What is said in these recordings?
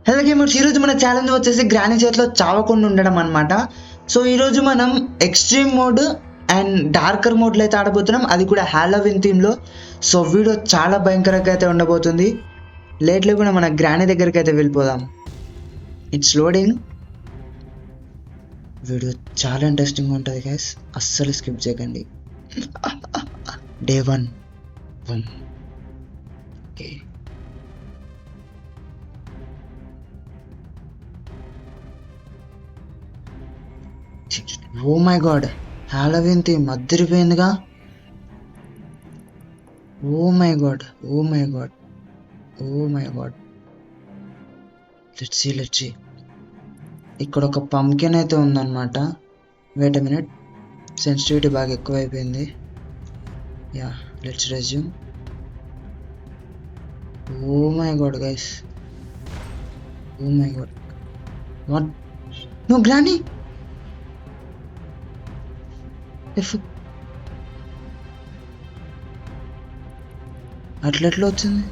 Hello gamers, ఈరోజు మన challenge వచ్చేసి గ్రానీ చేతిలో చావకుండా ఉండడం అనమాట. సో ఈరోజు మనం ఎక్స్ట్రీమ్ మోడ్ అండ్ డార్కర్ మోడ్లో అయితే ఆడబోతున్నాం, అది కూడా హాలోవిన్ థీమ్లో. సో వీడియో చాలా భయంకరంగా అయితే ఉండబోతుంది. లేట్ లేకుండా మన గ్రానీ దగ్గరికి అయితే వెళ్ళిపోదాం. It's loading. వీడియో చాలా ఇంట్రెస్టింగ్ ఉంటుంది గైస్, అస్సలు స్కిప్ చేయకండి. Day 1. Okay, oh my God, Halloween theme అద్దరిపోయిందిగా. Oh my God, oh my God, oh my God. Let's see. ఇక్కడ ఒక పంకిన్ అయితే ఉందన్నమాట. వెయిట్ ఎ మినిట్, సెన్సిటివిటీ బాగా ఎక్కువైపోయింది. Yeah, let's resume. Oh my God guys, oh my God. What? No granny. అట్లెట్లా వచ్చింది?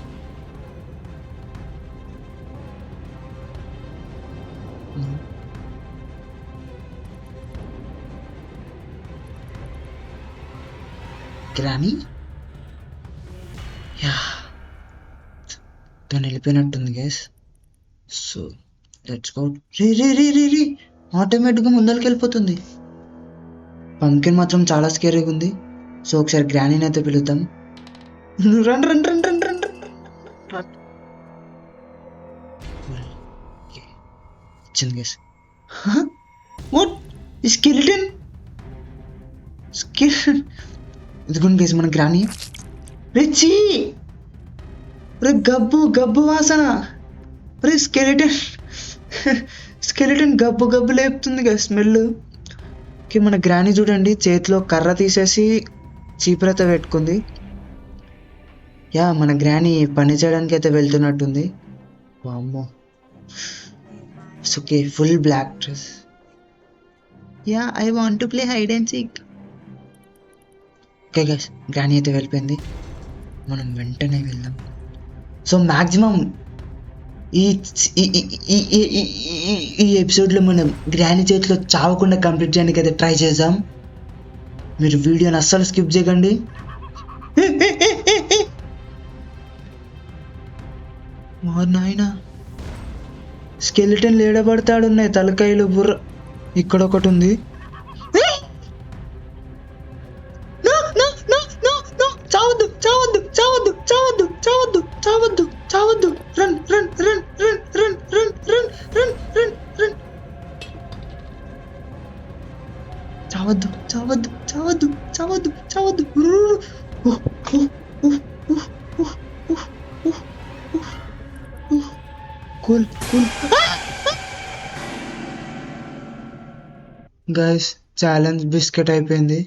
Granny yeah, తను వెళ్ళిపోయినట్టుంది గైస్. So let's go. రీ ఆటోమేటిక్గా ముందరికి వెళ్ళిపోతుంది. పంకిన్ మాత్రం చాలా స్కేరీగా ఉంది. సో ఒకసారి గ్రానీని అయితే పిలుద్దాం. Run run run run run run. వచ్చింది గైస్. వాట్? స్కెలిటన్. ఇదిగోండి గైస్ మన గ్రానీ. రిచి, రే గబ్బు వాసన. రే స్కెలిటన్ గబ్బు లేపుతుంది గైస్ స్మెల్. మన గ్రానీ చూడండి, చేతిలో కర్ర తీసేసి చీపురతో పెట్టుకుంది. యా, మన గ్రానీ పని చేయడానికి అయితే వెళ్తున్నట్టుంది. వామ్మో. Okay, full black dress. Yeah, I want to play hide and seek. Okay guys, granny అయితే వెళ్ళిపోయింది. మనం వెంటనే వెళ్దాం. సో మ్యాక్సిమం ఈ ఎపిసోడ్లో మనం గ్రానీ చేతిలో చావకుండా కంప్లీట్ చేయడానికి అయితే ట్రై చేద్దాం. మీరు వీడియోని అస్సలు స్కిప్ చేయకండి. మా నాయన, స్కెలిటన్ లేడబడతాడున్నాయి, తలకాయలు బుర్ర. ఇక్కడ ఒకటి ఉంది. చావద్దు. Run run run run run run run run run run. చావద్దు. కూల్. గైస్, ఛాలెంజ్ బిస్కెట్ అయిపోయింది.